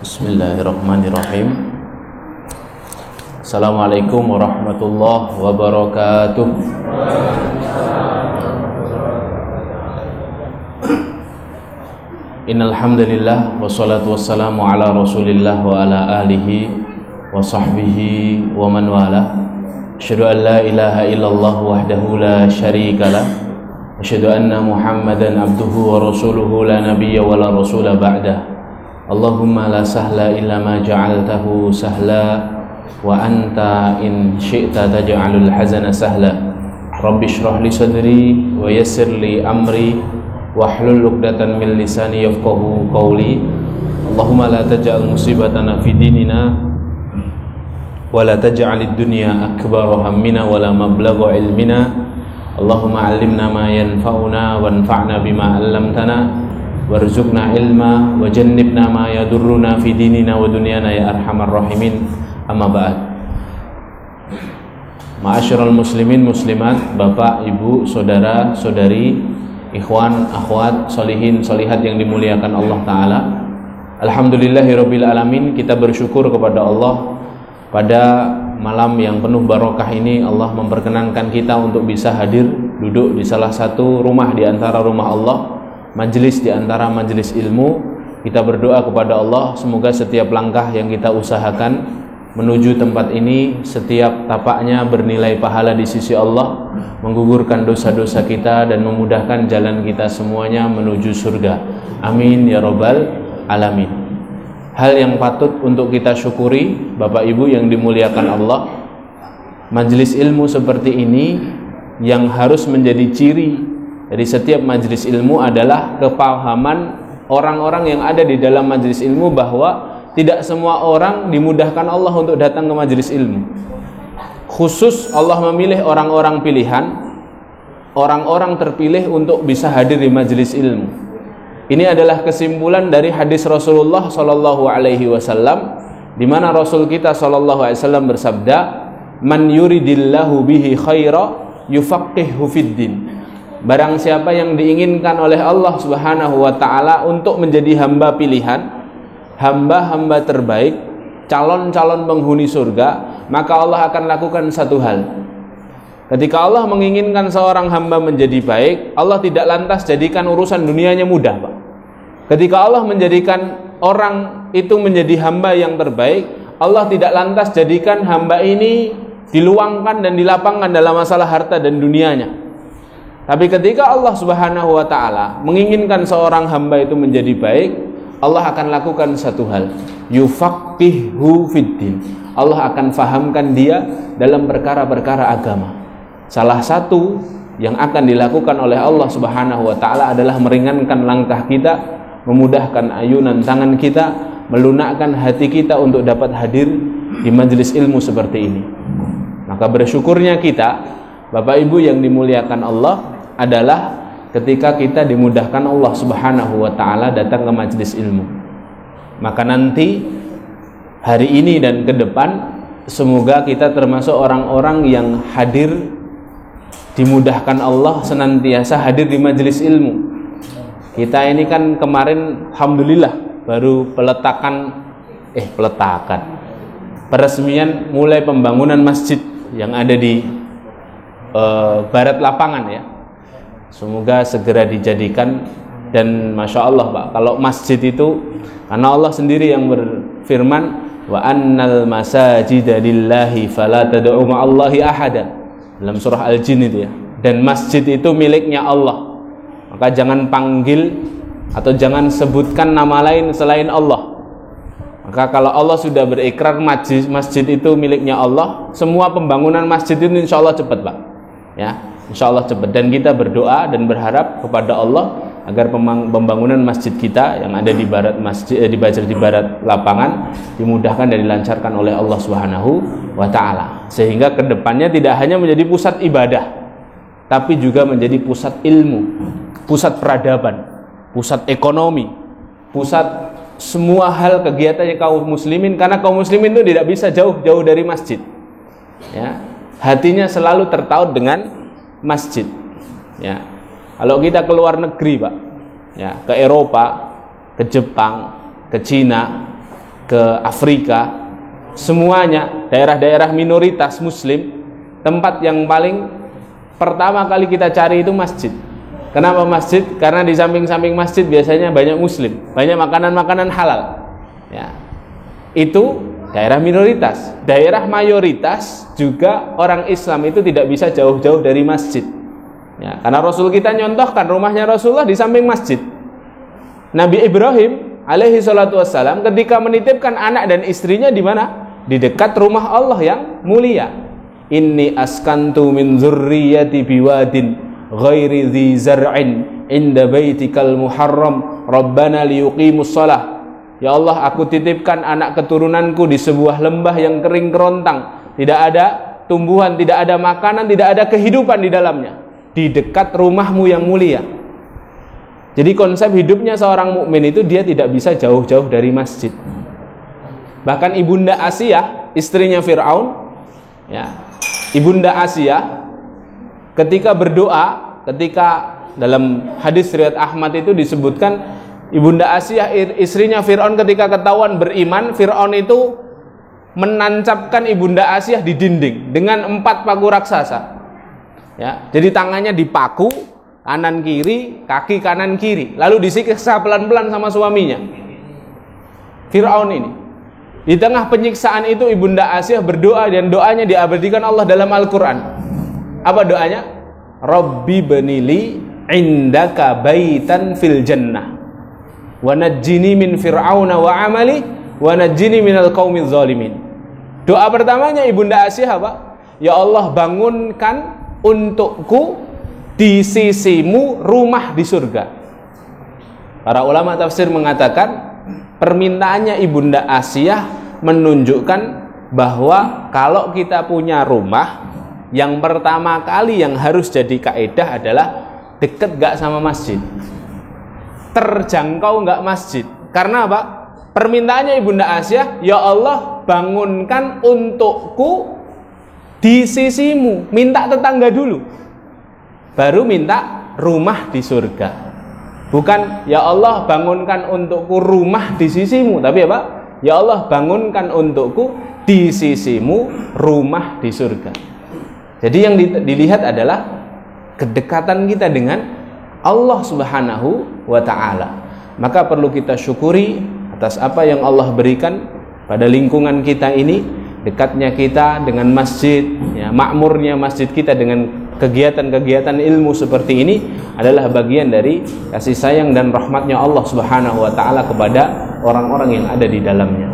Bismillahirrahmanirrahim. Assalamualaikum warahmatullahi wabarakatuh. Innal hamdalillah wassalatu wassalamu ala Rasulillah wa ala alihi wa sahbihi wa man wala. Asyhadu an la ilaha illallah wahdahu la syarikalah. Asyhadu anna Muhammadan abduhu wa rasuluhu la nabiyya wa la rasula ba'dah. Allahumma la sahla illa ma ja'altahu sahla wa anta in syi'ta taj'alul hazana sahla. Rabbi shrah li sadri wa yassir li amri wahlul 'uqdatam min lisani yafqahu qawli. Allahumma la taj'al musibatana fi dinina wa la taj'alid dunya akbara hammina wa la mablagha ilmina. Allahumma 'allimna ma yanfa'una wanfa'na bima 'allamtana warzuqna ilma wa jannibna ma yadurruna fi dinina wa dunyana ya arhamar rahimin. Amma ba'd. Ma'asyiral muslimin muslimat, bapak, ibu, saudara, saudari, ikhwan, akhwat, solihin, solihat yang dimuliakan Allah Ta'ala. Alhamdulillahirabbil alamin, kita bersyukur kepada Allah pada malam yang penuh barokah ini. Allah memperkenankan kita untuk bisa hadir duduk di salah satu rumah di antara rumah Allah, majelis di antara majelis ilmu. Kita berdoa kepada Allah semoga setiap langkah yang kita usahakan menuju tempat ini, setiap tapaknya bernilai pahala di sisi Allah, menggugurkan dosa-dosa kita dan memudahkan jalan kita semuanya menuju surga. Amin ya rabbal alamin. Hal yang patut untuk kita syukuri, Bapak Ibu yang dimuliakan Allah, majelis ilmu seperti ini yang harus menjadi ciri dari setiap majelis ilmu adalah kepahaman orang-orang yang ada di dalam majelis ilmu bahwa tidak semua orang dimudahkan Allah untuk datang ke majelis ilmu. Khusus Allah memilih orang-orang pilihan, orang-orang terpilih untuk bisa hadir di majelis ilmu. Ini adalah kesimpulan dari hadis Rasulullah sallallahu alaihi wasallam, di mana Rasul kita sallallahu alaihi wasallam bersabda, "Man yuridillahu bihi khaira yufaqihuhu fiddin." Barang siapa yang diinginkan oleh Allah Subhanahu wa taala untuk menjadi hamba pilihan, hamba-hamba terbaik, calon-calon penghuni surga, maka Allah akan lakukan satu hal. Ketika Allah menginginkan seorang hamba menjadi baik, Allah tidak lantas jadikan urusan dunianya mudah, Pak. Ketika Allah menjadikan orang itu menjadi hamba yang terbaik, Allah tidak lantas jadikan hamba ini diluangkan dan dilapangkan dalam masalah harta dan dunianya. Tapi ketika Allah Subhanahu wa taala menginginkan seorang hamba itu menjadi baik, Allah akan lakukan satu hal, yufaqihuhu fiddin. Allah akan fahamkan dia dalam perkara-perkara agama. Salah satu yang akan dilakukan oleh Allah Subhanahu wa taala adalah meringankan langkah kita, memudahkan ayunan tangan kita, melunakkan hati kita untuk dapat hadir di majelis ilmu seperti ini. Maka bersyukurnya kita, Bapak Ibu yang dimuliakan Allah, adalah ketika kita dimudahkan Allah Subhanahu wa taala datang ke majelis ilmu. Maka nanti hari ini dan ke depan semoga kita termasuk orang-orang yang hadir, dimudahkan Allah senantiasa hadir di majelis ilmu. Kita ini kan kemarin alhamdulillah baru peresmian mulai pembangunan masjid yang ada di barat lapangan ya. Semoga segera dijadikan. Dan Masya Allah Pak, kalau masjid itu, karena Allah sendiri yang berfirman, wa annal masajida lillahi fala tad'u ma'allahi ahada, dalam surah Al-Jin itu ya. Dan masjid itu miliknya Allah, maka jangan panggil atau jangan sebutkan nama lain selain Allah. Maka kalau Allah sudah berikrar masjid itu miliknya Allah, semua pembangunan masjid itu insya Allah cepat Pak ya. Insya Allah cepat, dan kita berdoa dan berharap kepada Allah agar pembangunan masjid kita yang ada di barat masjid di barat lapangan dimudahkan dan dilancarkan oleh Allah Subhanahu wa taala, sehingga kedepannya tidak hanya menjadi pusat ibadah tapi juga menjadi pusat ilmu, pusat peradaban, pusat ekonomi, pusat semua hal kegiatannya kaum muslimin, karena kaum muslimin itu tidak bisa jauh-jauh dari masjid ya. Hatinya selalu tertaut dengan masjid ya. Kalau kita ke luar negeri Pak ya, ke Eropa, ke Jepang, ke Cina, ke Afrika, semuanya daerah-daerah minoritas muslim, tempat yang paling pertama kali kita cari itu masjid. Kenapa masjid? Karena di samping-samping masjid biasanya banyak muslim, banyak makanan-makanan halal ya. Itu daerah minoritas. Daerah mayoritas juga orang Islam itu tidak bisa jauh-jauh dari masjid ya, karena Rasul kita nyontohkan rumahnya Rasulullah di samping masjid. Nabi Ibrahim alaihi salatu wassalam ketika menitipkan anak dan istrinya di mana? Di dekat rumah Allah yang mulia. Inni askantu min dzurriyyati biwadin ghairi dzi zar'in inda baitikal muharram rabbana liyuqimus shalah. Ya Allah, aku titipkan anak keturunanku di sebuah lembah yang kering kerontang, tidak ada tumbuhan, tidak ada makanan, tidak ada kehidupan di dalamnya, di dekat rumahmu yang mulia. Jadi konsep hidupnya seorang mukmin itu dia tidak bisa jauh-jauh dari masjid. Bahkan Ibunda Asiyah, istrinya Fir'aun ya, Ibunda Asiyah ketika berdoa, ketika dalam hadis riwayat Ahmad itu disebutkan Ibunda Asiyah istrinya Fir'aun ketika ketahuan beriman, Fir'aun itu menancapkan Ibunda Asiyah di dinding dengan 4 paku raksasa ya. Jadi tangannya dipaku kanan kiri, kaki kanan kiri, lalu disiksa pelan-pelan sama suaminya Fir'aun ini. Di tengah penyiksaan itu Ibunda Asiyah berdoa, dan doanya diabadikan Allah dalam Al-Quran. Apa doanya? Rabbi benili indaka baitan fil jannah wa najjini min fir'auna wa amali wa najjini minal qaumiz zalimin. Doa pertamanya Ibunda Asiyah apa? Ya Allah, bangunkan untukku di sisimu rumah di surga. Para ulama tafsir mengatakan permintaannya Ibunda Asiyah menunjukkan bahwa kalau kita punya rumah, yang pertama kali yang harus jadi kaidah adalah deket gak sama masjid, terjangkau gak masjid. Karena apa? Permintaannya Ibunda Asiyah, ya Allah, bangunkan untukku di sisimu. Minta tetangga dulu, baru minta rumah di surga. Bukan ya Allah, bangunkan untukku rumah di sisimu, tapi apa? Ya Allah, bangunkan untukku di sisimu rumah di surga. Jadi yang dilihat adalah kedekatan kita dengan Allah Subhanahu wa ta'ala. Maka perlu kita syukuri atas apa yang Allah berikan pada lingkungan kita ini, dekatnya kita dengan masjid ya, makmurnya masjid kita dengan kegiatan-kegiatan ilmu seperti ini adalah bagian dari kasih sayang dan rahmatnya Allah Subhanahu wa ta'ala kepada orang-orang yang ada di dalamnya.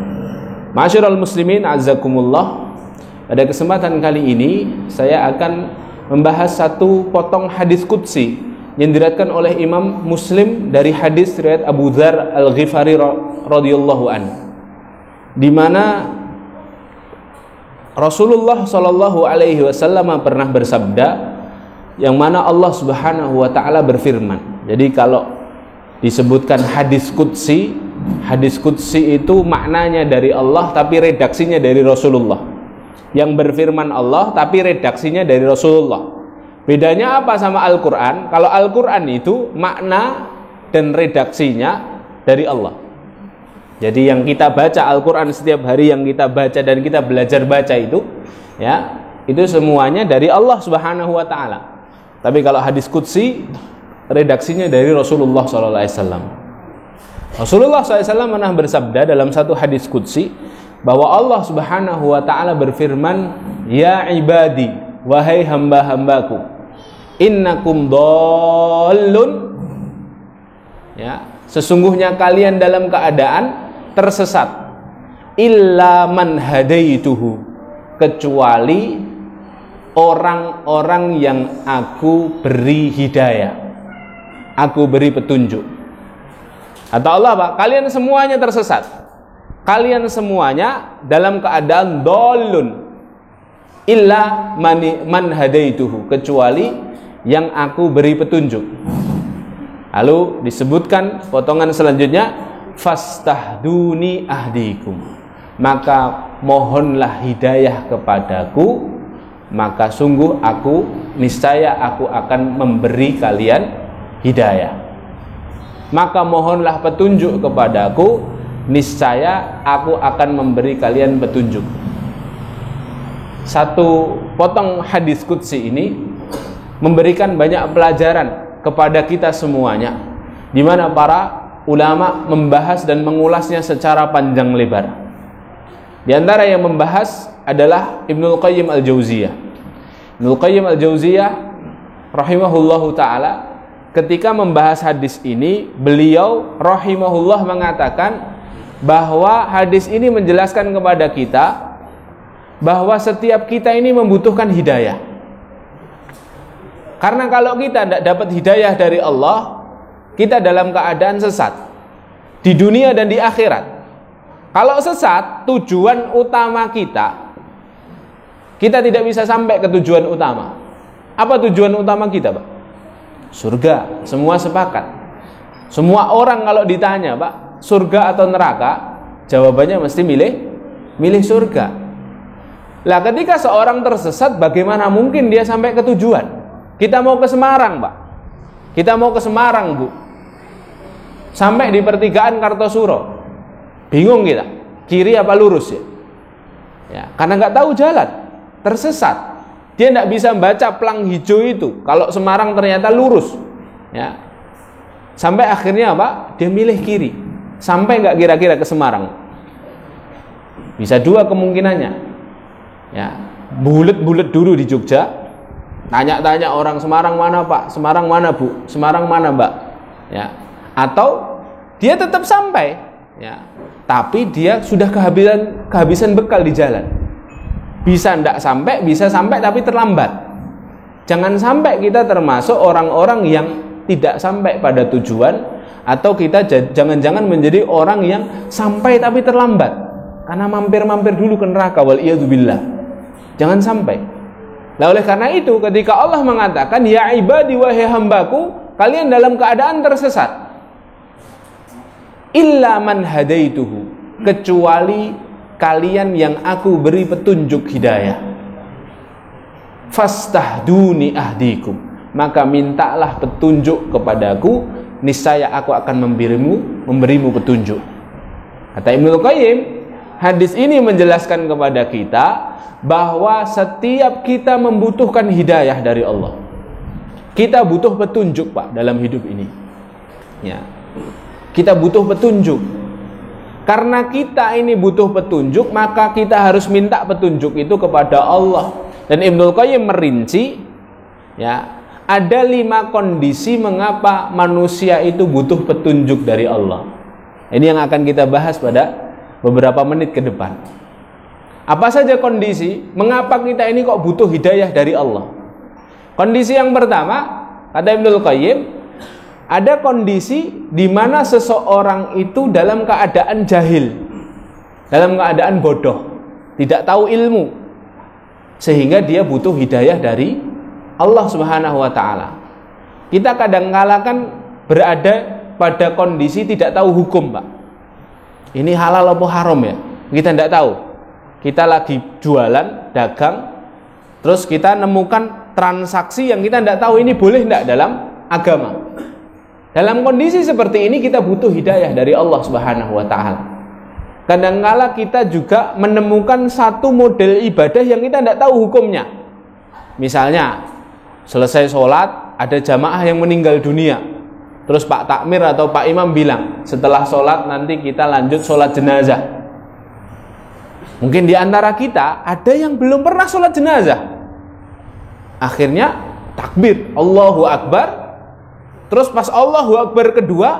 Ma'asyiral muslimin azzakumullah, pada kesempatan kali ini saya akan membahas satu potong hadis qudsi yang diriwayatkan oleh Imam Muslim dari hadis riwayat Abu Dzar Al-Ghifari radhiyallahu anhu, di mana Rasulullah sallallahu alaihi wasallam pernah bersabda, yang mana Allah Subhanahu wa taala berfirman. Jadi kalau disebutkan hadis qudsi itu maknanya dari Allah tapi redaksinya dari Rasulullah. Yang berfirman Allah tapi redaksinya dari Rasulullah. Bedanya apa sama Al-Qur'an? Kalau Al-Qur'an itu makna dan redaksinya dari Allah. Jadi yang kita baca Al-Quran setiap hari, yang kita baca dan kita belajar baca itu ya, itu semuanya dari Allah Subhanahu wa ta'ala. Tapi kalau hadis qudsi, redaksinya dari Rasulullah SAW. Rasulullah SAW pernah bersabda dalam satu hadis qudsi bahwa Allah Subhanahu wa ta'ala berfirman, ya ibadi, wahai hamba-hambaku, innakum dhallun ya, sesungguhnya kalian dalam keadaan tersesat, illa man hadaituhu, kecuali orang-orang yang aku beri hidayah, aku beri petunjuk. Atau Allah apa? Kalian semuanya tersesat, kalian semuanya dalam keadaan dhalun, illa man hadaituhu, kecuali yang aku beri petunjuk. Lalu disebutkan potongan selanjutnya, fastahduni ahdikum, maka mohonlah hidayah kepadaku, maka sungguh aku, niscaya aku akan memberi kalian hidayah. Maka mohonlah petunjuk kepadaku, niscaya aku akan memberi kalian petunjuk. Satu potong hadis qudsi ini memberikan banyak pelajaran kepada kita semuanya, di mana para ulama membahas dan mengulasnya secara panjang lebar. Di antara yang membahas adalah Ibnul Qayyim Al-Jauziyah. Ibnul Qayyim Al-Jauziyah rahimahullahu ta'ala, ketika membahas hadis ini, beliau rahimahullah mengatakan bahwa hadis ini menjelaskan kepada kita bahwa setiap kita ini membutuhkan hidayah. Karena kalau kita tidak dapat hidayah dari Allah, kita dalam keadaan sesat di dunia dan di akhirat. Kalau sesat, tujuan utama kita tidak bisa sampai ke tujuan utama. Apa tujuan utama kita, Pak? Surga. Semua sepakat. Semua orang kalau ditanya, Pak, surga atau neraka, jawabannya mesti milih surga. Lah ketika seorang tersesat, bagaimana mungkin dia sampai ke tujuan? Kita mau ke Semarang, Pak. Kita mau ke Semarang, Bu. Sampai di pertigaan Kartosuro. Bingung kita, kiri apa lurus ya? Ya, karena nggak tahu jalan, tersesat. Dia nggak bisa baca plang hijau itu. Kalau Semarang ternyata lurus, ya. Sampai akhirnya apa? Dia milih kiri. Sampai nggak kira-kira ke Semarang? Bisa dua kemungkinannya. Ya, bulet-bulet dulu di Jogja, tanya-tanya orang, Semarang mana Pak, Semarang mana Bu, Semarang mana Mbak, ya. Atau dia tetap sampai, ya, tapi dia sudah kehabisan bekal di jalan. Bisa ndak sampai, bisa sampai tapi terlambat. Jangan sampai kita termasuk orang-orang yang tidak sampai pada tujuan, atau kita jangan-jangan menjadi orang yang sampai tapi terlambat karena mampir-mampir dulu ke neraka, wal iyadzubillah. Jangan sampai. Nah, oleh karena itu ketika Allah mengatakan ya ibadi wahai hambaku, kalian dalam keadaan tersesat, illa man hadaituhu, kecuali kalian yang aku beri petunjuk hidayah, fastahduni ahdikum, maka mintalah petunjuk kepadaku, niscaya aku akan memberimu petunjuk. Kata Ibnul Qayyim, hadis ini menjelaskan kepada kita bahwa setiap kita membutuhkan hidayah dari Allah. Kita butuh petunjuk, Pak, dalam hidup ini. Ya. Kita butuh petunjuk. Karena kita ini butuh petunjuk, maka kita harus minta petunjuk itu kepada Allah. Dan Ibnul Qayyim merinci, ya, ada 5 kondisi mengapa manusia itu butuh petunjuk dari Allah. Ini yang akan kita bahas pada beberapa menit ke depan. Apa saja kondisi mengapa kita ini kok butuh hidayah dari Allah? Kondisi yang pertama, kata Ibnul Qayyim, ada kondisi di mana seseorang itu dalam keadaan jahil, dalam keadaan bodoh, tidak tahu ilmu, sehingga dia butuh hidayah dari Allah Subhanahu wa ta'ala. Kita kadang-kala kan berada pada kondisi tidak tahu hukum, Pak. Ini halal apa haram ya? Kita tidak tahu. Kita lagi jualan, dagang, terus kita nemukan transaksi yang kita tidak tahu ini boleh tidak dalam agama. Dalam kondisi seperti ini kita butuh hidayah dari Allah Subhanahu wa ta'ala. Kadang-kala kita juga menemukan satu model ibadah yang kita tidak tahu hukumnya. Misalnya, selesai sholat, ada jamaah yang meninggal dunia. Terus Pak Takmir atau Pak Imam bilang, setelah sholat nanti kita lanjut sholat jenazah. Mungkin di antara kita ada yang belum pernah sholat jenazah. Akhirnya takbir, Allahu Akbar. Terus pas Allahu Akbar kedua,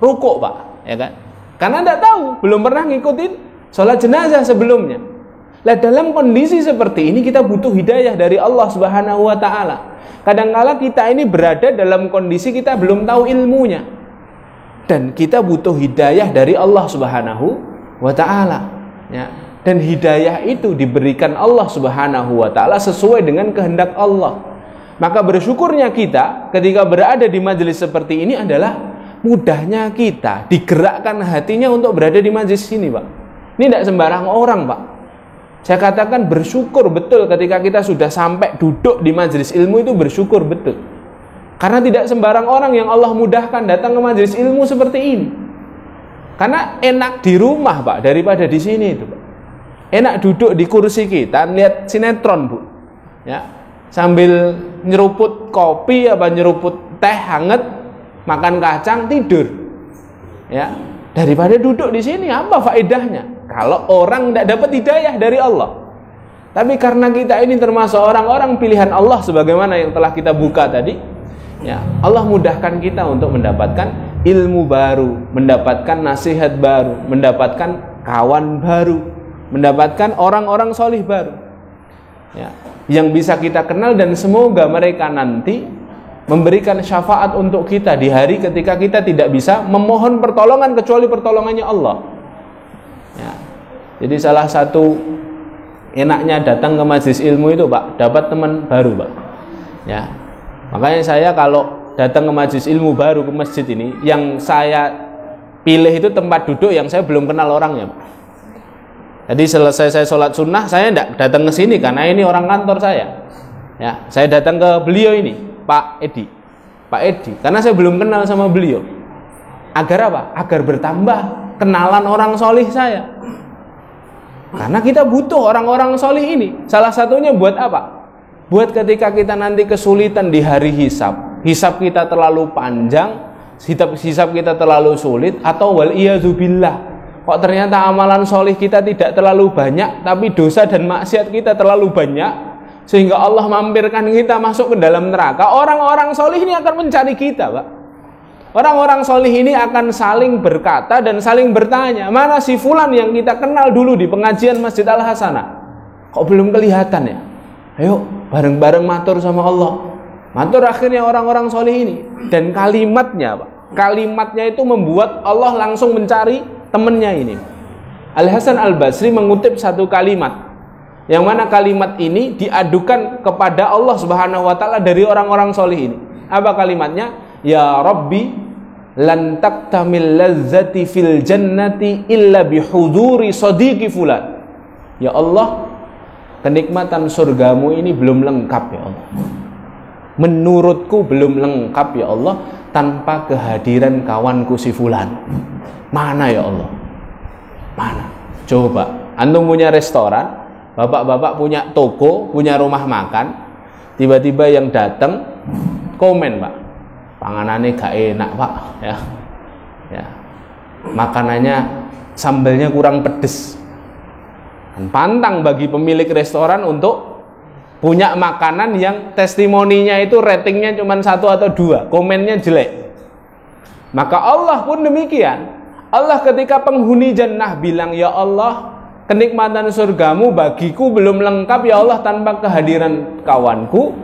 rukuk, Pak, ya kan? Karena tidak tahu, belum pernah ngikutin sholat jenazah sebelumnya. Nah, dalam kondisi seperti ini kita butuh hidayah dari Allah Subhanahu wa ta'ala. Kadang-kala kita ini berada dalam kondisi kita belum tahu ilmunya, dan kita butuh hidayah dari Allah Subhanahu wa ta'ala. Ya. Dan hidayah itu diberikan Allah Subhanahu wa ta'ala sesuai dengan kehendak Allah. Maka bersyukurnya kita ketika berada di majelis seperti ini adalah mudahnya kita digerakkan hatinya untuk berada di majelis ini, Pak. Ini tidak sembarang orang, Pak. Saya katakan bersyukur betul ketika kita sudah sampai duduk di majelis ilmu, itu bersyukur betul. Karena tidak sembarang orang yang Allah mudahkan datang ke majelis ilmu seperti ini. Karena enak di rumah, Pak, daripada di sini itu, Pak. Enak duduk di kursi kita lihat sinetron, Bu. Ya. Sambil nyeruput kopi apa nyeruput teh hangat, makan kacang, tidur. Ya. Daripada duduk di sini, apa faedahnya? Kalau orang tidak dapat hidayah dari Allah. Tapi karena kita ini termasuk orang-orang pilihan Allah sebagaimana yang telah kita buka tadi, ya, Allah mudahkan kita untuk mendapatkan ilmu baru, mendapatkan nasihat baru, mendapatkan kawan baru, mendapatkan orang-orang solih baru, ya, yang bisa kita kenal, dan semoga mereka nanti memberikan syafaat untuk kita di hari ketika kita tidak bisa memohon pertolongan kecuali pertolongannya Allah. Ya. Jadi salah satu enaknya datang ke majelis ilmu itu, Pak, dapat teman baru, Pak. Ya. Makanya saya kalau datang ke majelis ilmu baru ke masjid ini, yang saya pilih itu tempat duduk yang saya belum kenal orangnya, Pak. Jadi selesai saya sholat sunnah, saya tidak datang ke sini karena ini orang kantor saya. Ya, saya datang ke beliau ini, Pak Edi, karena saya belum kenal sama beliau. Agar apa? Agar bertambah kenalan orang solih saya. Karena kita butuh orang-orang solih ini. Salah satunya buat apa? Buat ketika kita nanti kesulitan di hari hisab kita terlalu panjang, hisab kita terlalu sulit, atau wal iyadzubillah, kok ternyata amalan solih kita tidak terlalu banyak, tapi dosa dan maksiat kita terlalu banyak, sehingga Allah mampirkan kita masuk ke dalam neraka. Orang-orang solih ini akan mencari kita, Pak. Orang-orang solih ini akan saling berkata dan saling bertanya, mana si fulan yang kita kenal dulu di pengajian Masjid Al-Hasanah? Kok belum kelihatan ya? Ayo bareng-bareng matur sama Allah. Matur akhirnya orang-orang solih ini. Dan kalimatnya, Pak, kalimatnya itu membuat Allah langsung mencari temannya ini. Al-Hasan Al-Basri mengutip satu kalimat, yang mana kalimat ini diadukan kepada Allah Subhanahu wa Ta'ala dari orang-orang solih ini. Apa kalimatnya? Ya Rabbi, lan taktamil lazzati fil jannati illa bihuduri sadiqi fulan. Ya Allah, kenikmatan surgamu ini belum lengkap ya Allah. Menurutku belum lengkap ya Allah tanpa kehadiran kawanku si fulan. Mana ya Allah? Mana? Coba, antum punya restoran, bapak-bapak punya toko, punya rumah makan, tiba-tiba yang datang komen, Pak, panganannya gak enak, Pak, ya. Makanannya sambalnya kurang pedes. Pantang bagi pemilik restoran untuk punya makanan yang testimoninya itu ratingnya cuma 1 atau 2, komennya jelek. Maka Allah pun demikian. Allah ketika penghuni jannah bilang, ya Allah, kenikmatan surgamu bagiku belum lengkap ya Allah tanpa kehadiran kawanku.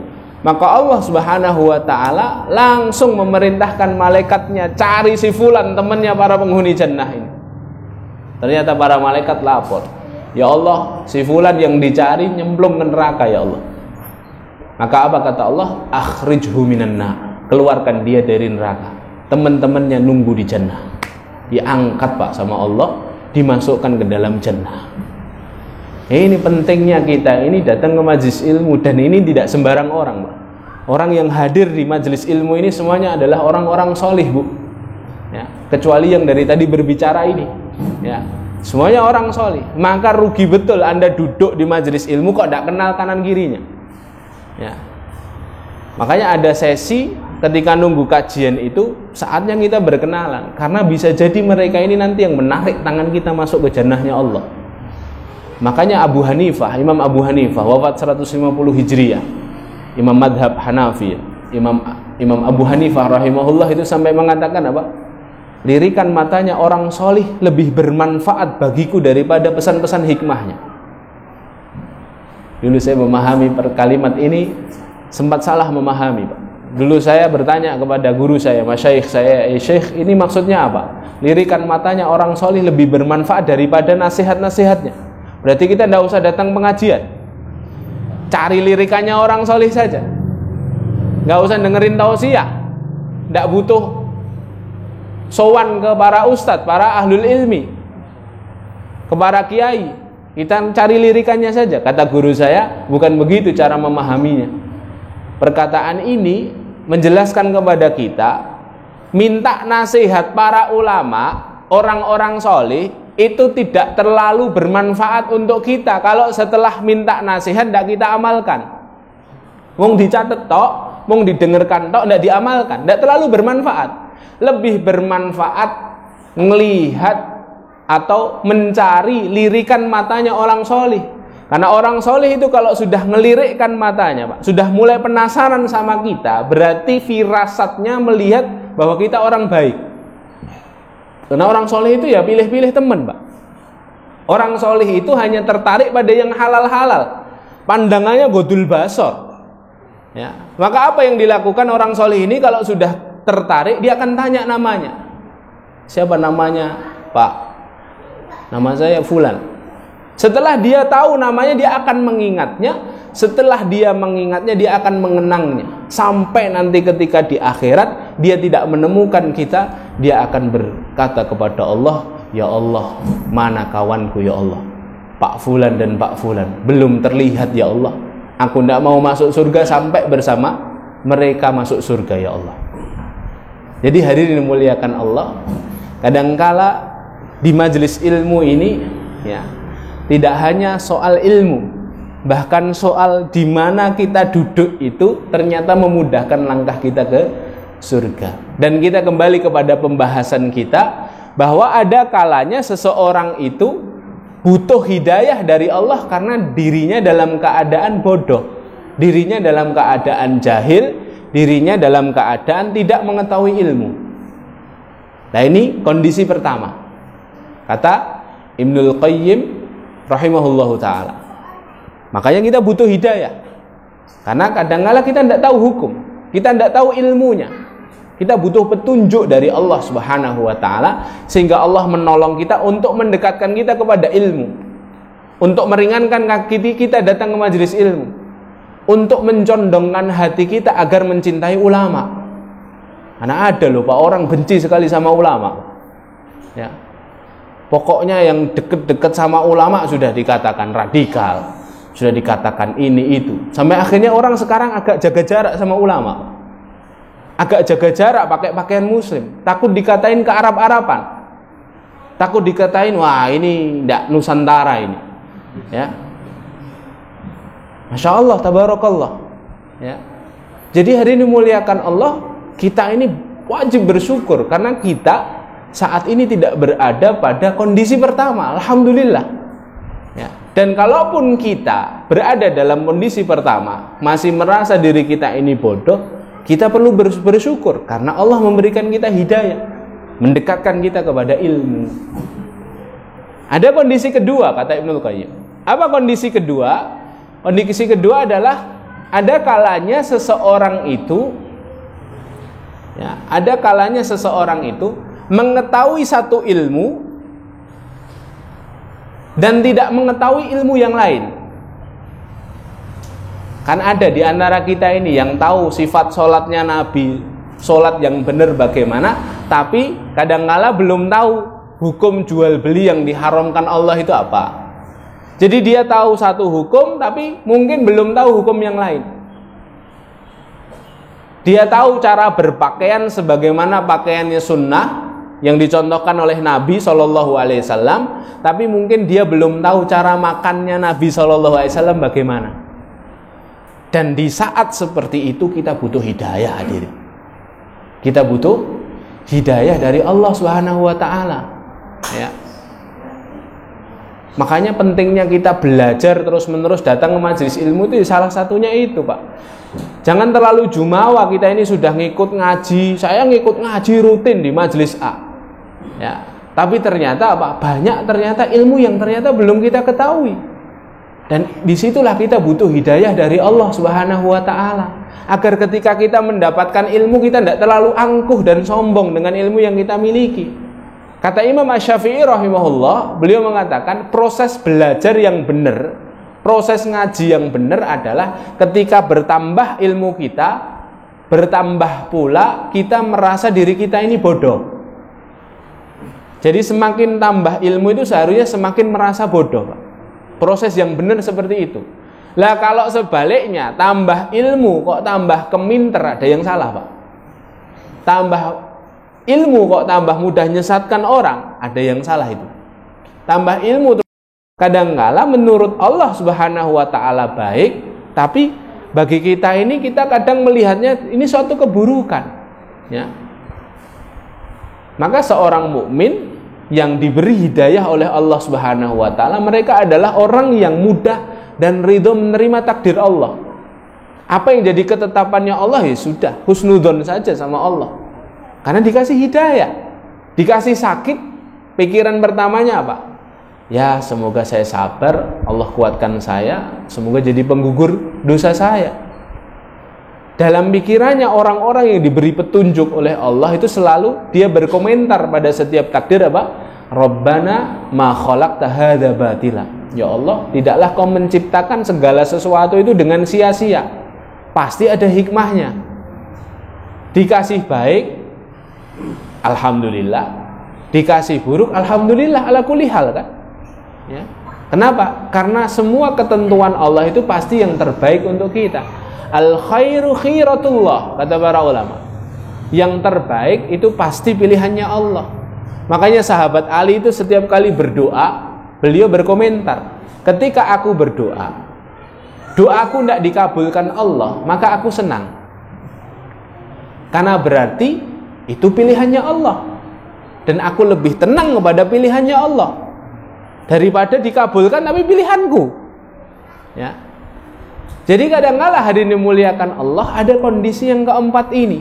Maka Allah Subhanahu wa Ta'ala langsung memerintahkan malaikatnya, cari si fulan, temannya para penghuni jannah ini. Ternyata para malaikat lapor, ya Allah, si fulan yang dicari nyemplung ke neraka ya Allah. Maka apa kata Allah? Akhrijhu minan nar, keluarkan dia dari neraka. Teman-temannya nunggu di jannah. Diangkat, Pak, sama Allah, dimasukkan ke dalam jannah. Ini pentingnya kita ini datang ke majelis ilmu, dan ini tidak sembarang orang, Pak. Orang yang hadir di majelis ilmu ini semuanya adalah orang-orang solih, Bu. Ya, kecuali yang dari tadi berbicara ini. Ya, semuanya orang solih. Maka rugi betul Anda duduk di majelis ilmu kok tidak kenal kanan kirinya. Ya. Makanya ada sesi ketika nunggu kajian itu saatnya kita berkenalan, karena bisa jadi mereka ini nanti yang menarik tangan kita masuk ke jannahnya Allah. Makanya Imam Abu Hanifah wafat 150 Hijriah, Imam madhab Hanafi, Imam Abu Hanifah rahimahullah itu sampai mengatakan apa? Lirikan matanya orang solih lebih bermanfaat bagiku daripada pesan-pesan hikmahnya. Dulu saya memahami kalimat ini sempat salah memahami, Pak. Dulu saya bertanya kepada guru saya, masyaikh saya, syekh, ini maksudnya apa? Lirikan matanya orang solih lebih bermanfaat daripada nasihat-nasihatnya. Berarti kita tidak usah datang pengajian, cari lirikannya orang solih saja, nggak usah dengerin tausiah, tidak butuh sowan ke para ustadz, para ahlul ilmi, ke para kiai. Kita cari lirikannya saja. Kata guru saya, bukan begitu cara memahaminya. Perkataan ini menjelaskan kepada kita, minta nasihat para ulama, orang-orang soleh itu tidak terlalu bermanfaat untuk kita kalau setelah minta nasihat tidak kita amalkan. Wong dicatat tok, wong didengarkan tok, tidak diamalkan, tidak terlalu bermanfaat. Lebih bermanfaat melihat atau mencari lirikan matanya orang soleh. Karena orang soleh itu kalau sudah ngelirikkan matanya, Pak, sudah mulai penasaran sama kita, berarti firasatnya melihat bahwa kita orang baik. Karena orang soleh itu ya pilih-pilih teman, Pak. Orang soleh itu hanya tertarik pada yang halal-halal, pandangannya godul basor. Ya. Maka apa yang dilakukan orang soleh ini kalau sudah tertarik, dia akan tanya namanya. Siapa namanya? Pak, nama saya Fulan. Setelah dia tahu namanya, dia akan mengingatnya. Setelah dia mengingatnya, dia akan mengenangnya. Sampai nanti ketika di akhirat dia tidak menemukan kita, dia akan berkata kepada Allah, ya Allah, mana kawanku ya Allah? Pak Fulan dan Pak Fulan belum terlihat ya Allah. Aku tidak mau masuk surga sampai bersama mereka masuk surga ya Allah. Jadi hadirin dimuliakan Allah, kadangkala di majelis ilmu ini ya, tidak hanya soal ilmu, bahkan soal di mana kita duduk itu ternyata memudahkan langkah kita ke surga. Dan kita kembali kepada pembahasan kita bahwa ada kalanya seseorang itu butuh hidayah dari Allah karena dirinya dalam keadaan bodoh, dirinya dalam keadaan jahil, dirinya dalam keadaan tidak mengetahui ilmu. Nah, ini kondisi pertama. Kata Ibnul Qayyim rahimahullahu ta'ala, makanya kita butuh hidayah. Karena kadang-kala kita tidak tahu hukum, kita tidak tahu ilmunya, kita butuh petunjuk dari Allah subhanahu wa ta'ala, sehingga Allah menolong kita untuk mendekatkan kita kepada ilmu, untuk meringankan kaki kita datang ke majelis ilmu, untuk mencondongkan hati kita agar mencintai ulama. Karena ada loh Pak, orang benci sekali sama ulama ya. Pokoknya yang deket-deket sama ulama sudah dikatakan radikal, sudah dikatakan ini itu. Sampai akhirnya orang sekarang agak jaga jarak sama ulama. Agak jaga jarak pakai pakaian muslim, takut dikatain ke Arab-Araban. Takut dikatain, wah ini ndak Nusantara ini. Ya. Masya Allah, tabarakallah. Ya. Jadi hari ini muliakan Allah, kita ini wajib bersyukur karena kita saat ini tidak berada pada kondisi pertama, alhamdulillah ya. Dan kalaupun kita berada dalam kondisi pertama, masih merasa diri kita ini bodoh, kita perlu bersyukur karena Allah memberikan kita hidayah, mendekatkan kita kepada ilmu. Ada kondisi kedua, kata Ibnul Qayyim. Apa kondisi kedua? Kondisi kedua adalah ada kalanya seseorang itu ya, ada kalanya seseorang itu mengetahui satu ilmu dan tidak mengetahui ilmu yang lain. Kan ada di antara kita ini yang tahu sifat sholatnya Nabi, sholat yang benar bagaimana, tapi kadangkala belum tahu hukum jual beli yang diharamkan Allah itu apa. Jadi dia tahu satu hukum tapi mungkin belum tahu hukum yang lain. Dia tahu cara berpakaian sebagaimana pakaiannya sunnah yang dicontohkan oleh Nabi SAW, tapi mungkin dia belum tahu cara makannya Nabi SAW bagaimana. Dan di saat seperti itu kita butuh hidayah, hadirin. Kita butuh hidayah dari Allah Subhanahu wa ta'ala ya. Makanya pentingnya kita belajar terus-menerus, datang ke majelis ilmu itu salah satunya itu, Pak. Jangan terlalu jumawa, kita ini sudah ngikut ngaji, saya ngikut ngaji rutin di majelis A ya, tapi ternyata apa? Banyak ternyata ilmu yang ternyata belum kita ketahui. Dan disitulah kita butuh hidayah dari Allah Subhanahu wa ta'ala, agar ketika kita mendapatkan ilmu kita tidak terlalu angkuh dan sombong dengan ilmu yang kita miliki. Kata Imam Asy-Syafi'i rahimahullah, beliau mengatakan proses belajar yang benar, proses ngaji yang benar adalah ketika bertambah ilmu kita, bertambah pula kita merasa diri kita ini bodoh. Jadi semakin tambah ilmu itu seharusnya semakin merasa bodoh, Pak. Proses yang benar seperti itu. Lah kalau sebaliknya, tambah ilmu kok tambah keminter, ada yang salah, Pak. Tambah ilmu kok tambah mudah nyesatkan orang, ada yang salah itu. Tambah ilmu kadang-kala menurut Allah Subhanahu wa taala baik, tapi bagi kita ini kita kadang melihatnya ini suatu keburukan, ya. Maka seorang mukmin yang diberi hidayah oleh Allah Subhanahu wa taala, mereka adalah orang yang mudah dan ridho menerima takdir Allah. Apa yang jadi ketetapannya Allah ya sudah, husnudzon saja sama Allah. Karena dikasih hidayah, dikasih sakit, pikiran pertamanya apa? Ya semoga saya sabar, Allah kuatkan saya, semoga jadi penggugur dosa saya. Dalam pikirannya orang-orang yang diberi petunjuk oleh Allah itu selalu dia berkomentar pada setiap takdir apa? Rabbana ma khalaqta hadza batila. Ya Allah, tidaklah kau menciptakan segala sesuatu itu dengan sia-sia. Pasti ada hikmahnya. Dikasih baik, alhamdulillah. Dikasih buruk, alhamdulillah ala kulli hal kan? Ya. Kenapa? Karena semua ketentuan Allah itu pasti yang terbaik untuk kita. Al khairu khiratullah, kata para ulama. Yang terbaik itu pasti pilihannya Allah. Makanya sahabat Ali itu setiap kali berdoa, beliau berkomentar, ketika aku berdoa, doaku tidak dikabulkan Allah, maka aku senang. Karena berarti itu pilihannya Allah. Dan aku lebih tenang kepada pilihannya Allah daripada dikabulkan tapi pilihanku. Ya. Jadi kadang-kala hadirin dimuliakan Allah, ada kondisi yang keempat ini,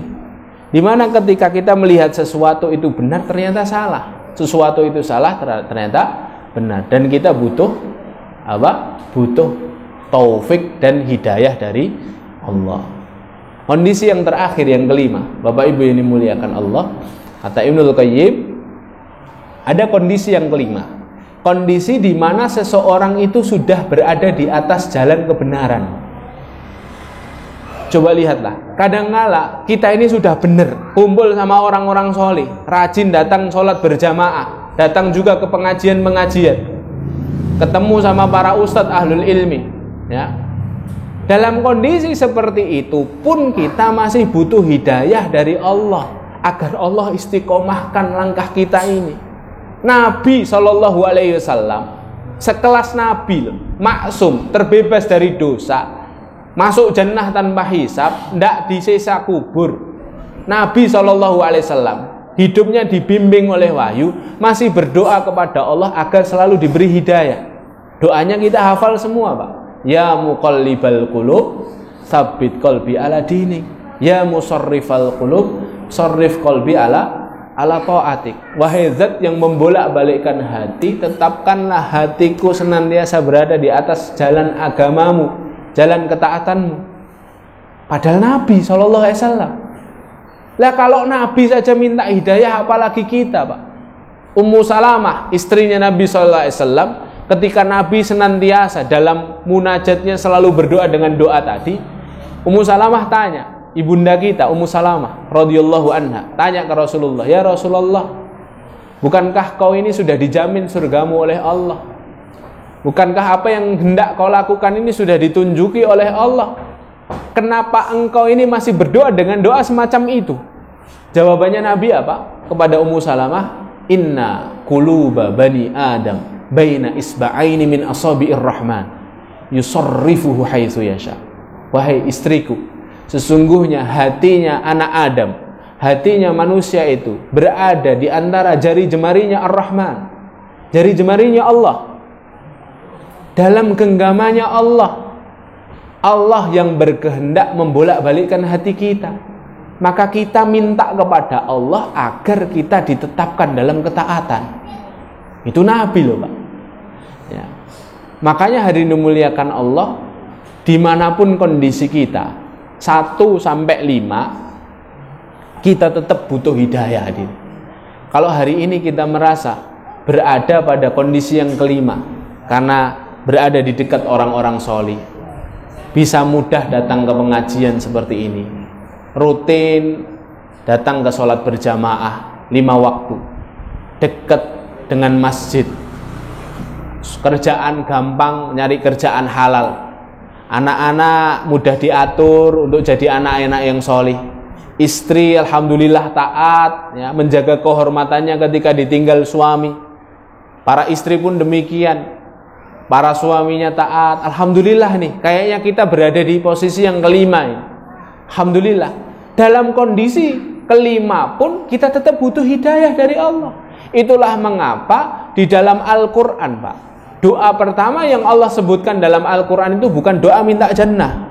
di mana ketika kita melihat sesuatu itu benar ternyata salah, sesuatu itu salah ternyata benar, dan kita butuh apa? Butuh taufik dan hidayah dari Allah. Kondisi yang terakhir, yang kelima, Bapak Ibu yang dimuliakan Allah, kata Ibnul Qayyim, ada kondisi yang kelima, kondisi di mana seseorang itu sudah berada di atas jalan kebenaran. Coba lihatlah, kadang-kala kita ini sudah benar, kumpul sama orang-orang soleh, rajin datang sholat berjamaah, datang juga ke pengajian-pengajian, ketemu sama para ustadz ahlul ilmi, ya. Dalam kondisi seperti itu pun kita masih butuh hidayah dari Allah agar Allah istiqomahkan langkah kita ini. Nabi SAW sekelas Nabi loh, maksum, terbebas dari dosa, masuk jannah tanpa hisab, tidak disisa kubur. Nabi SAW hidupnya dibimbing oleh wahyu, masih berdoa kepada Allah agar selalu diberi hidayah. Doanya kita hafal semua, Pak. Ya muqallibal qulub, tsabbit qalbi ala dinik. Ya musarrifal qulub, sarrif qalbi ala ta'atik. Wahai zat yang membolak-balikkan hati, tetapkanlah hatiku senantiasa berada di atas jalan agamamu, jalan ketaatanmu. Padahal Nabi SAW. Lah kalau Nabi saja minta hidayah, apalagi kita, Pak. Ummu Salamah, istrinya Nabi SAW, ketika Nabi senantiasa dalam munajatnya selalu berdoa dengan doa tadi, Ummu Salamah tanya, ibunda kita Ummu Salamah radhiyallahu anha tanya ke Rasulullah, ya Rasulullah, bukankah kau ini sudah dijamin surgamu oleh Allah? Bukankah apa yang hendak kau lakukan ini sudah ditunjuki oleh Allah? Kenapa engkau ini masih berdoa dengan doa semacam itu? Jawabannya Nabi apa? Kepada Ummu Salamah, inna quluba bani Adam baina isba'aini min asabi'ir rahman yusarrifuhu haitsu yasha. Wahai istriku, sesungguhnya hatinya anak Adam, hatinya manusia itu berada di antara jari jemarinya Ar-Rahman, jari jemarinya Allah, dalam genggamannya Allah. Allah yang berkehendak membolak-balikkan hati kita, maka kita minta kepada Allah agar kita ditetapkan dalam ketaatan. Itu Nabi loh, Pak. Ya. Makanya hadirin dimuliakan Allah, dimanapun kondisi kita 1 sampai 5, kita tetap butuh hidayah. Hadir. Kalau hari ini kita merasa berada pada kondisi yang kelima, karena berada di dekat orang-orang solih, bisa mudah datang ke pengajian seperti ini, rutin datang ke sholat berjamaah 5 waktu, dekat dengan masjid, kerjaan gampang, nyari kerjaan halal, anak-anak mudah diatur untuk jadi anak-anak yang solih, Istri alhamdulillah taat, ya, menjaga kehormatannya ketika ditinggal suami. Para istri pun demikian. Para suaminya taat. Alhamdulillah nih, kayaknya kita berada di posisi yang kelima ini. Alhamdulillah. Dalam kondisi kelima pun kita tetap butuh hidayah dari Allah. Itulah mengapa di dalam Al-Quran, Pak, doa pertama yang Allah sebutkan dalam Al-Quran itu bukan doa minta jannah,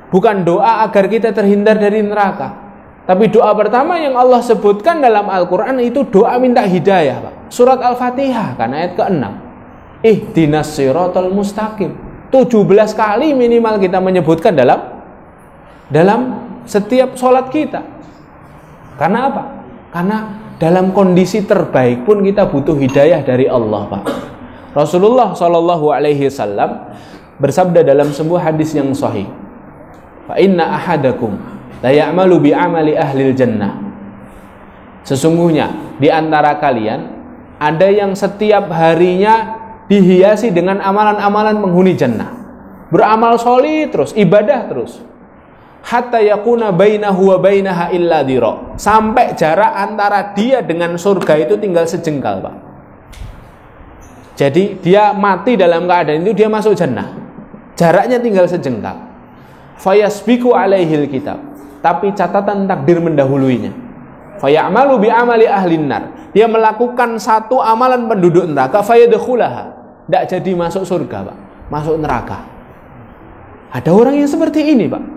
bukan doa agar kita terhindar dari neraka, tapi doa pertama yang Allah sebutkan dalam Al-Quran itu doa minta hidayah, Pak. Surat Al-Fatihah kan ayat ke-6, ihdinas siratal mustaqim. 17 kali minimal kita menyebutkan dalam setiap sholat kita. Karena apa? Karena dalam kondisi terbaik pun kita butuh hidayah dari Allah, Pak. Rasulullah SAW bersabda dalam sebuah hadis yang sahih, fa inna ahadakum la ya'malu bi amali ahlil jannah. Sesungguhnya di antara kalian ada yang setiap harinya dihiasi dengan amalan-amalan penghuni jannah. Beramal sholih terus, ibadah terus. Hatta yakuna bainahu wa bainaha illa dhira. Sampai jarak antara dia dengan surga itu tinggal sejengkal, Pak. Jadi dia mati dalam keadaan itu dia masuk jannah. Jaraknya tinggal sejengkal. Fayasbiqu alaihil kitab. Tapi catatan takdir mendahuluinya. Fayamalu bi amali ahlin nar. Dia melakukan satu amalan penduduk neraka, fayadkhulaha. Tidak jadi masuk surga, Pak. Masuk neraka. Ada orang yang seperti ini, Pak.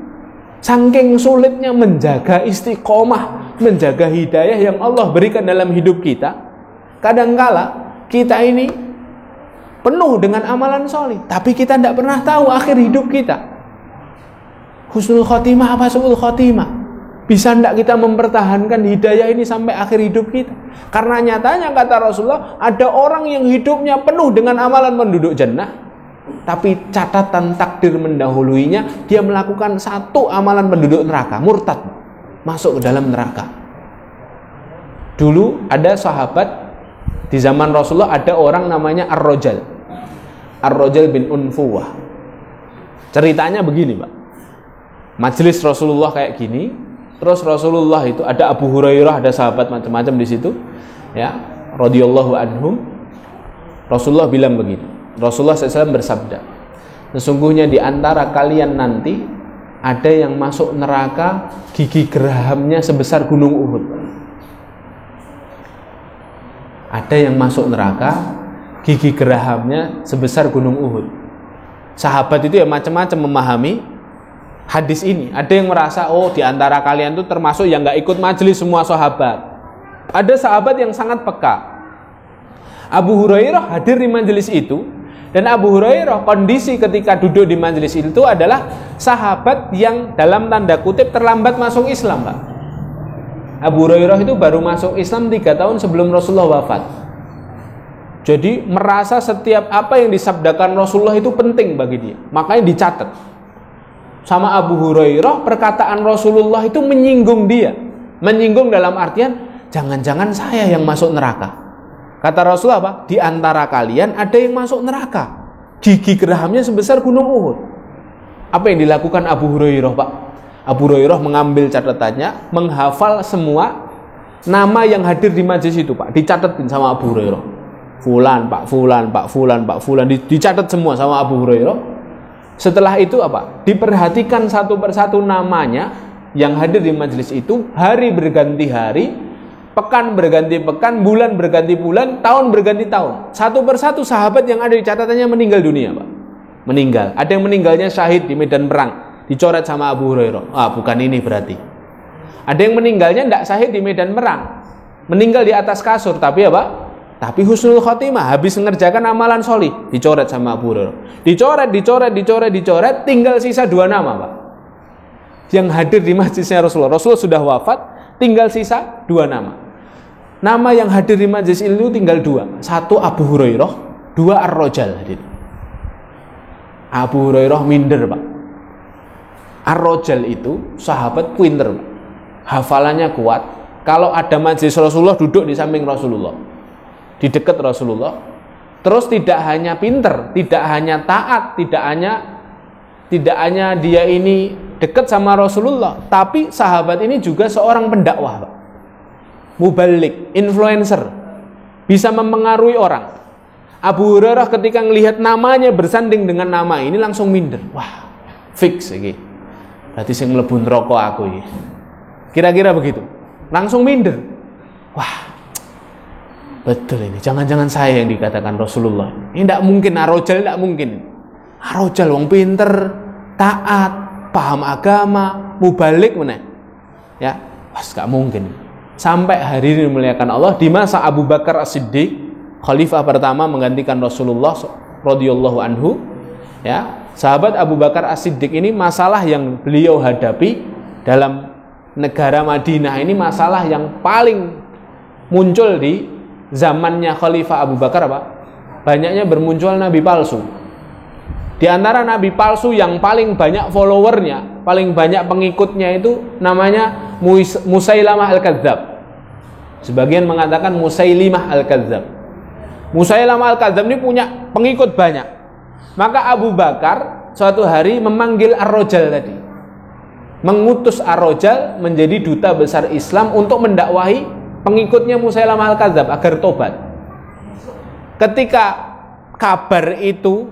Saking sulitnya menjaga istiqomah, menjaga hidayah yang Allah berikan dalam hidup kita. Kadangkala kita ini penuh dengan amalan soleh, tapi kita tidak pernah tahu akhir hidup kita. Husnul khotimah apa su'ul khotimah? Bisa tidak kita mempertahankan hidayah ini sampai akhir hidup kita? Karena nyatanya kata Rasulullah, ada orang yang hidupnya penuh dengan amalan penduduk jannah, tapi catatan takdir mendahuluinya, dia melakukan satu amalan penduduk neraka, murtad, masuk ke dalam neraka. Dulu ada sahabat di zaman Rasulullah, ada orang namanya Ar-Rajal bin Unfuwah. Ceritanya begini, Pak. Majelis Rasulullah kayak gini, terus Rasulullah itu ada Abu Hurairah, ada sahabat macam-macam di situ, ya, radhiyallahu anhum. Rasulullah bilang begini. Rasulullah SAW bersabda, sesungguhnya di antara kalian nanti ada yang masuk neraka gigi gerahamnya sebesar gunung Uhud. Ada yang masuk neraka gigi gerahamnya sebesar gunung Uhud. Sahabat itu ya macam-macam memahami hadis ini. Ada yang merasa, oh di antara kalian itu termasuk yang gak ikut majelis semua sahabat. Ada sahabat yang sangat peka. Abu Hurairah hadir di majelis itu. Dan Abu Hurairah kondisi ketika duduk di majelis itu adalah sahabat yang dalam tanda kutip terlambat masuk Islam, Pak. Abu Hurairah itu baru masuk Islam 3 tahun sebelum Rasulullah wafat. Jadi merasa setiap apa yang disabdakan Rasulullah itu penting bagi dia. Makanya dicatat. Sama Abu Hurairah perkataan Rasulullah itu menyinggung dia. Menyinggung dalam artian jangan-jangan saya yang masuk neraka. Kata Rasulullah apa? Di antara kalian ada yang masuk neraka. Gigi gerahamnya sebesar gunung Uhud. Apa yang dilakukan Abu Hurairah, Pak? Abu Hurairah mengambil catatannya, menghafal semua nama yang hadir di majelis itu, Pak. Dicatatin sama Abu Hurairah. Fulan, Pak, Fulan, Pak, Fulan, Pak, Fulan. Dicatat semua sama Abu Hurairah. Setelah itu apa? Diperhatikan satu persatu namanya yang hadir di majelis itu. Hari berganti hari, pekan berganti pekan, bulan berganti bulan, tahun berganti tahun. Satu persatu sahabat yang ada di catatannya meninggal dunia, Pak. Meninggal. Ada yang meninggalnya syahid di medan perang, dicoret sama Abu Hurairah. Bukan ini berarti. Ada yang meninggalnya tidak syahid di medan perang, meninggal di atas kasur, tapi apa? Tapi husnul khotimah, habis mengerjakan amalan solih, dicoret sama Abu Hurairah. Dicoret, tinggal sisa 2 nama, Pak. Yang hadir di majlisnya Rasulullah. Rasulullah sudah wafat, tinggal sisa 2 nama. Nama yang hadir di majlis itu tinggal 2. 1 Abu Hurairah, 2 Ar-Rajal hadir. Abu Hurairah minder, Pak. Ar-Rajal itu sahabat pinter, Pak. Hafalannya kuat. Kalau ada majlis Rasulullah, duduk di samping Rasulullah, di dekat Rasulullah. Terus tidak hanya pinter, tidak hanya taat, tidak hanya dia ini dekat sama Rasulullah, tapi sahabat ini juga seorang pendakwah, Pak. Muballigh, influencer, bisa mempengaruhi orang. Abu Hurairah ketika melihat namanya bersanding dengan nama ini langsung minder. Wah, fix iki. Berarti sing mlebu neraka aku iki. Kira-kira begitu. Langsung minder. Wah, betul ini. Jangan-jangan saya yang dikatakan Rasulullah. Ini tidak mungkin, Ar-Rajal tidak mungkin. Ar-Rajal wong pinter, taat, paham agama, muballigh meneh. Ya, pas gak mungkin. Sampai hari ini dimuliakan Allah, di masa Abu Bakar As-Siddiq, khalifah pertama menggantikan Rasulullah radhiyallahu anhu, ya, sahabat Abu Bakar As-Siddiq ini masalah yang beliau hadapi dalam negara Madinah ini masalah yang paling muncul di zamannya Khalifah Abu Bakar, Pak. Banyaknya bermuncul nabi palsu. Di antara nabi palsu yang paling banyak followernya, paling banyak pengikutnya itu namanya Musailamah Al-Kadzdzab. Sebagian mengatakan Musailimah Al-Kadzdzab. Musailamah Al-Kadzdzab ini punya pengikut banyak. Maka Abu Bakar suatu hari memanggil Ar-Rajal tadi, mengutus Ar-Rajal menjadi duta besar Islam untuk mendakwahi pengikutnya Musailamah Al-Kadzdzab agar tobat. Ketika kabar itu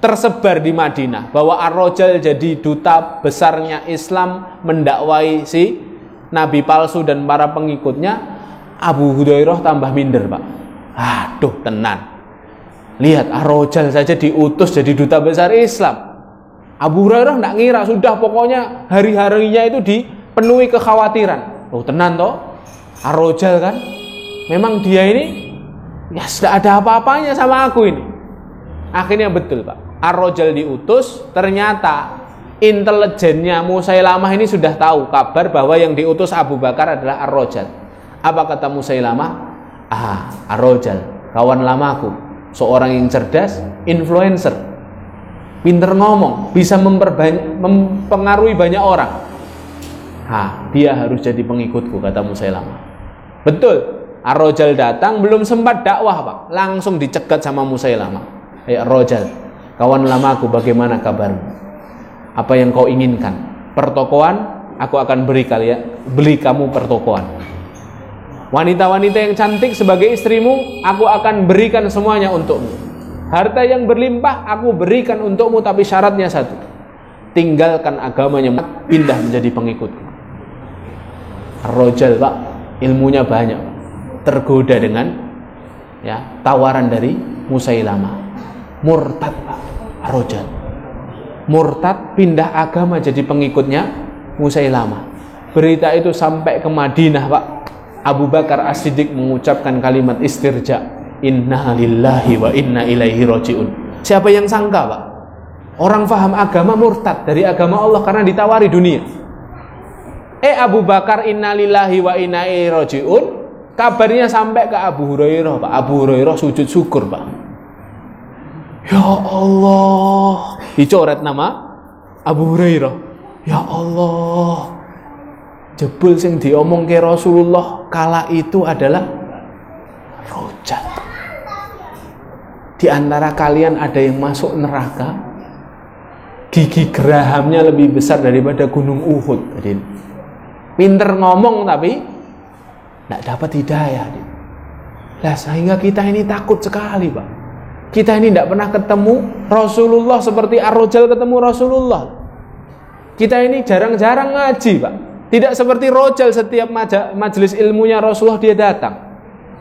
tersebar di Madinah bahwa Ar-Rajal jadi duta besarnya Islam mendakwahi si nabi palsu dan para pengikutnya, Abu Hurairah tambah minder, Pak. Aduh, tenan. Lihat, Ar-Rajal saja diutus jadi duta besar Islam. Abu Hurairah tidak ngira, sudah pokoknya hari-harinya itu dipenuhi kekhawatiran. Oh, tenan toh? Ar-Rajal kan, memang dia ini ya sudah ada apa-apanya sama aku ini. Akhirnya betul, Pak. Ar-Rajal diutus, ternyata intelijennya Musailamah ini sudah tahu kabar bahwa yang diutus Abu Bakar adalah Ar-Rajal. Apa kata Musailamah? Ar-Rajal, kawan lamaku, seorang yang cerdas, influencer, pinter ngomong, bisa mempengaruhi banyak orang. Dia harus jadi pengikutku, kata Musailamah. Betul, Ar-Rajal datang, belum sempat dakwah, Pak, langsung dicegat sama Musailamah. Ar-Rajal, kawan lamaku, bagaimana kabarmu? Apa yang kau inginkan? Pertokoan, aku akan beli kamu pertokoan. Wanita-wanita yang cantik sebagai istrimu, aku akan berikan semuanya untukmu. Harta yang berlimpah aku berikan untukmu, tapi syaratnya satu: tinggalkan agamanya, pindah menjadi pengikutku. Ar-Rajal, Pak, ilmunya banyak, Pak. Tergoda dengan tawaran dari Musailamah. Murtad, Pak, Ar-Rajal. Murtad, pindah agama jadi pengikutnya Musailamah. Berita itu sampai ke Madinah, Pak. Abu Bakar As-Siddiq mengucapkan kalimat istirja, inna lillahi wa inna ilaihi raji'un. Siapa yang sangka, Pak? Orang faham agama murtad dari agama Allah karena ditawari dunia. Abu Bakar inna lillahi wa inna ilaihi raji'un, kabarnya sampai ke Abu Hurairah, Pak. Abu Hurairah sujud syukur, Pak. Ya Allah, dicoret nama Abu Hurairah. Ya Allah, jebul sing diomong ke Rasulullah kala itu adalah Rajal. Di antara kalian ada yang masuk neraka, gigi gerahamnya lebih besar daripada gunung Uhud. Jadi, pinter ngomong tapi tidak dapat hidayah. Lah, sehingga kita ini takut sekali, Pak. Kita ini tidak pernah ketemu Rasulullah seperti Ar-Rajal ketemu Rasulullah. Kita ini jarang-jarang ngaji, Pak. Tidak seperti Rajal, setiap majelis ilmunya Rasulullah dia datang.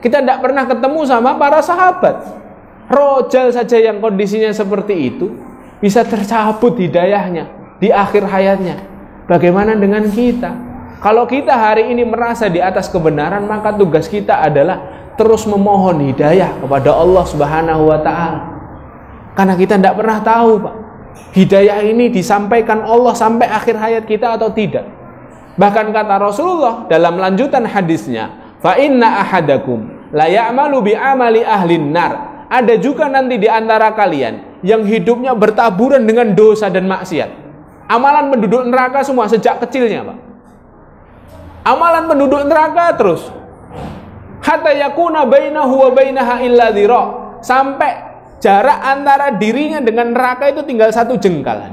Kita tidak pernah ketemu sama para sahabat. Rajal saja yang kondisinya seperti itu bisa tercabut hidayahnya di akhir hayatnya. Bagaimana dengan kita? Kalau kita hari ini merasa di atas kebenaran, maka tugas kita adalah terus memohon hidayah kepada Allah Subhanahu wa ta'ala. Karena kita tidak pernah tahu, Pak, hidayah ini disampaikan Allah sampai akhir hayat kita atau tidak. Bahkan kata Rasulullah dalam lanjutan hadisnya, fa inna ahadakum la ya'malu bi amali ahlin nar. Ada juga nanti di antara kalian yang hidupnya bertaburan dengan dosa dan maksiat. Amalan penduduk neraka semua sejak kecilnya, Pak. Amalan penduduk neraka terus. Hatta yakuna bainahu wa bainaha illa dhira, sampai jarak antara dirinya dengan neraka itu tinggal 1 jengkal.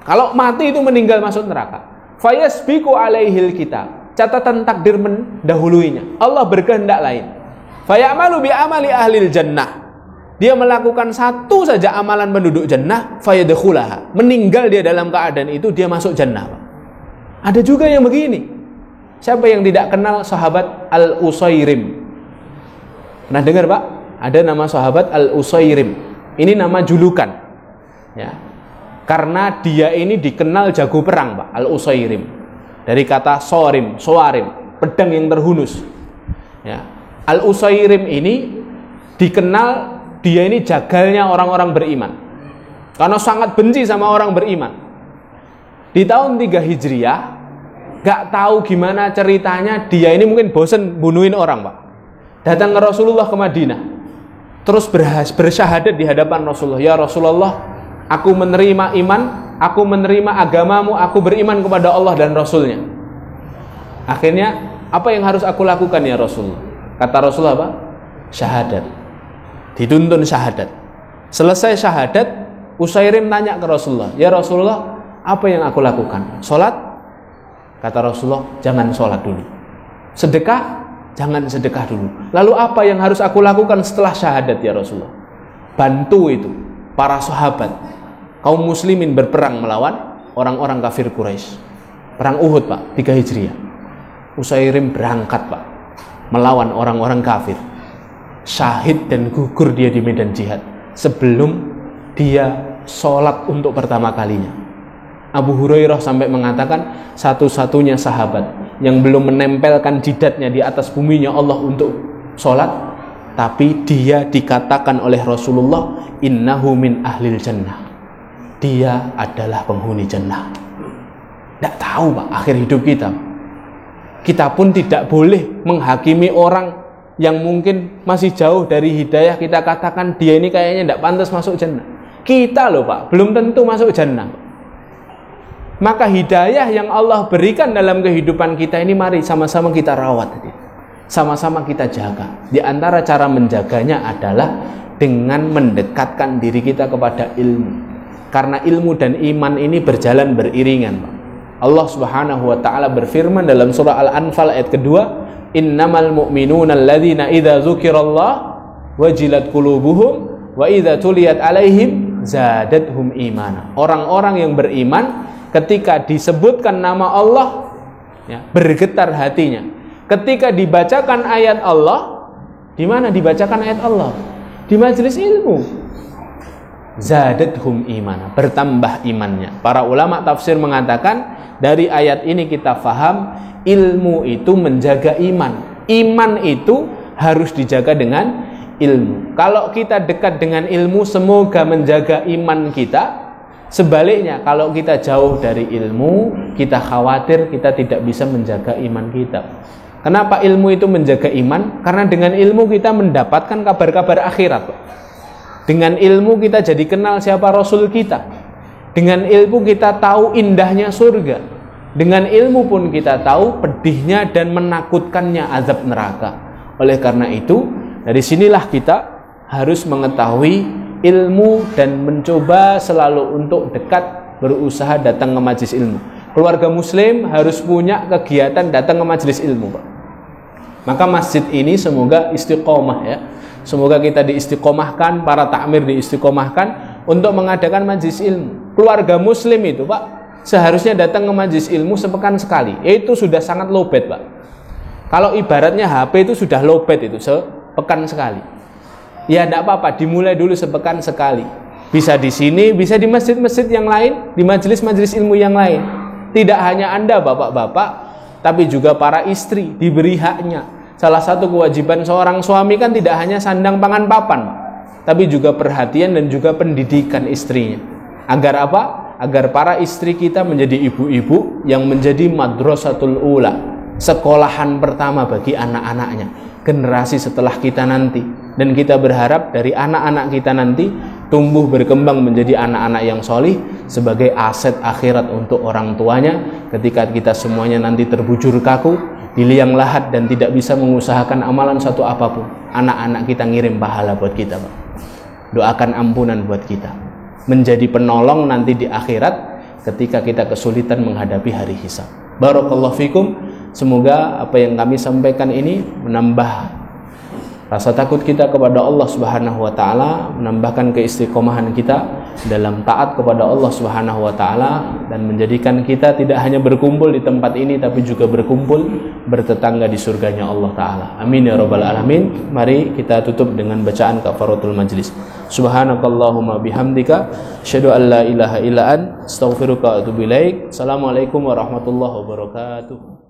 Kalau mati itu meninggal masuk neraka. Fayasbiqu alaihil kitab. Catatan takdir mendahuluinya. Allah berkehendak lain. Fayamalu bi amali ahlil jannah. Dia melakukan satu saja amalan penduduk jannah, fayadkhulaha. Meninggal dia dalam keadaan itu, dia masuk jannah. Ada juga yang begini. Siapa yang tidak kenal sahabat Al-Usairim? Pernah dengar, Pak? Ada nama sahabat Al-Usairim. Ini nama julukan. Ya. Karena dia ini dikenal jago perang, Pak. Al-Usairim. Dari kata soarim, pedang yang terhunus. Ya. Al-Usairim ini dikenal, dia ini jagalnya orang-orang beriman. Karena sangat benci sama orang beriman. Di tahun 3 Hijriah, gak tahu gimana ceritanya, dia ini mungkin bosen bunuhin orang, Pak. Datang ke Rasulullah ke Madinah. Terus bersyahadat di hadapan Rasulullah. Ya Rasulullah, aku menerima iman, aku menerima agamamu, aku beriman kepada Allah dan Rasulnya. Akhirnya, apa yang harus aku lakukan ya Rasulullah? Kata Rasulullah apa? Syahadat. Dituntun syahadat. Selesai syahadat, Usairim tanya ke Rasulullah, ya Rasulullah, apa yang aku lakukan? Sholat? Kata Rasulullah, jangan sholat dulu. Sedekah? Jangan sedekah dulu. Lalu apa yang harus aku lakukan setelah syahadat ya Rasulullah? Bantu itu para sahabat, kaum muslimin berperang melawan orang-orang kafir Quraisy. Perang Uhud, Pak, 3 Hijriah. Usairim berangkat, Pak, melawan orang-orang kafir. Syahid dan gugur dia di medan jihad sebelum dia sholat untuk pertama kalinya. Abu Hurairah sampai mengatakan satu-satunya sahabat yang belum menempelkan jidatnya di atas buminya Allah untuk sholat, tapi dia dikatakan oleh Rasulullah, innahu min ahlil jannah, dia adalah penghuni jannah. Tidak tahu, Pak, akhir hidup kita pun tidak boleh menghakimi orang yang mungkin masih jauh dari hidayah, kita katakan dia ini kayaknya tidak pantas masuk jannah. Kita loh, Pak, belum tentu masuk jannah. Maka hidayah yang Allah berikan dalam kehidupan kita ini, mari sama-sama kita rawat, sama-sama kita jaga. Di antara cara menjaganya adalah dengan mendekatkan diri kita kepada ilmu. Karena ilmu dan iman ini berjalan beriringan, Pak. Allah Subhanahu wa taala berfirman dalam surah Al-Anfal ayat kedua, innamal mu'minuna alladzina idza dzukirallah wajilat qulubuhum wa idza tuliyat alaihim zadatuhum imana. Orang-orang yang beriman ketika disebutkan nama Allah, ya, bergetar hatinya. Ketika dibacakan ayat Allah, di mana dibacakan ayat Allah? Di majelis ilmu. Zadatuhum imana, bertambah imannya. Para ulama tafsir mengatakan dari ayat ini kita faham ilmu itu menjaga iman. Iman itu harus dijaga dengan ilmu. Kalau kita dekat dengan ilmu, semoga menjaga iman kita. Sebaliknya, kalau kita jauh dari ilmu, kita khawatir kita tidak bisa menjaga iman kita. Kenapa ilmu itu menjaga iman? Karena dengan ilmu kita mendapatkan kabar-kabar akhirat. Dengan ilmu kita jadi kenal siapa Rasul kita. Dengan ilmu kita tahu indahnya surga. Dengan ilmu pun kita tahu pedihnya dan menakutkannya azab neraka. Oleh karena itu, dari sinilah kita harus mengetahui ilmu dan mencoba selalu untuk dekat, berusaha datang ke majelis ilmu. Keluarga muslim harus punya kegiatan datang ke majelis ilmu, Pak. Maka masjid ini semoga istiqomah, ya. Semoga kita diistiqomahkan, para takmir diistiqomahkan untuk mengadakan majelis ilmu. Keluarga muslim itu, Pak, seharusnya datang ke majelis ilmu sepekan sekali. Itu sudah sangat lowbat, Pak. Kalau ibaratnya HP itu sudah lowbat, itu sepekan sekali. Ya tidak apa-apa, dimulai dulu sepekan sekali. Bisa di sini, bisa di masjid-masjid yang lain, di majelis-majelis ilmu yang lain. Tidak hanya Anda bapak-bapak, tapi juga para istri diberi haknya. Salah satu kewajiban seorang suami kan tidak hanya sandang pangan papan, tapi juga perhatian dan juga pendidikan istrinya. Agar apa? Agar para istri kita menjadi ibu-ibu yang menjadi madrasatul ula, sekolahan pertama bagi anak-anaknya, generasi setelah kita nanti. Dan kita berharap dari anak-anak kita nanti tumbuh berkembang menjadi anak-anak yang solih sebagai aset akhirat untuk orang tuanya. Ketika kita semuanya nanti terbujur kaku di liang lahat dan tidak bisa mengusahakan amalan satu apapun, anak-anak kita ngirim pahala buat kita, Pak. Doakan ampunan buat kita, menjadi penolong nanti di akhirat ketika kita kesulitan menghadapi hari hisab. Barakallahu fikum. Semoga apa yang kami sampaikan ini menambah rasa takut kita kepada Allah Subhanahu wa taala, menambahkan keistiqomahan kita dalam taat kepada Allah Subhanahu wa taala, dan menjadikan kita tidak hanya berkumpul di tempat ini tapi juga berkumpul bertetangga di surganya Allah taala. Amin ya rabbal alamin. Mari kita tutup dengan bacaan kafaratul majlis. Subhanakallahumma bihamdika asyhadu an la ilaha illa anta astaghfiruka wa atubu ilaik. Assalamualaikum warahmatullahi wabarakatuh.